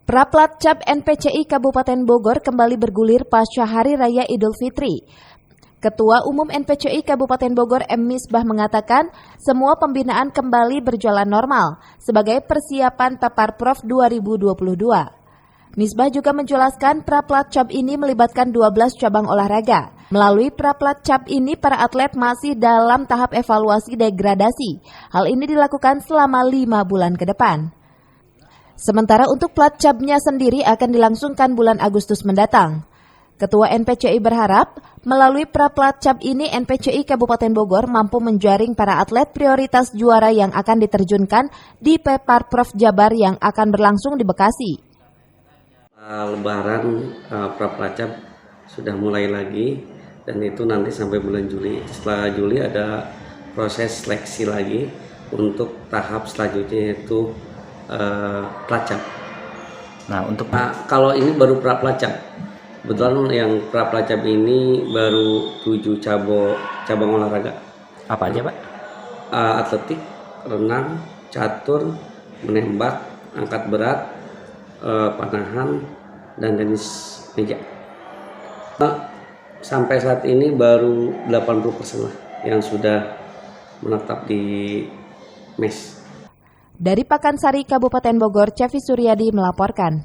Praplat Cap NPCI Kabupaten Bogor kembali bergulir pasca Hari Raya Idul Fitri. Ketua Umum NPCI Kabupaten Bogor M. Misbah mengatakan semua pembinaan kembali berjalan normal sebagai persiapan Paparprov 2022. Misbah juga menjelaskan Praplat Cap ini melibatkan 12 cabang olahraga. Melalui Praplat Cap ini para atlet masih dalam tahap evaluasi degradasi. Hal ini dilakukan selama 5 bulan ke depan. Sementara untuk plat capnya sendiri akan dilangsungkan bulan Agustus mendatang. Ketua NPCI berharap melalui Praplat Cap ini NPCI Kabupaten Bogor mampu menjaring para atlet prioritas juara yang akan diterjunkan di Paparprov Jabar yang akan berlangsung di Bekasi. Lebaran Praplat Cap sudah mulai lagi dan itu nanti sampai bulan Juli. Setelah Juli ada proses seleksi lagi untuk tahap selanjutnya yaitu Praplat Cap. Nah, kalau ini baru Praplat Cap. Kebetulan yang Praplat Cap ini baru 7 cabang olahraga. Apa aja, Pak? Atletik, renang, catur, menembak, angkat berat, panahan, dan tenis meja. Sampai saat ini baru 80% lah yang sudah menetap di MES. Dari Pakansari, Kabupaten Bogor, Cevi Suryadi melaporkan.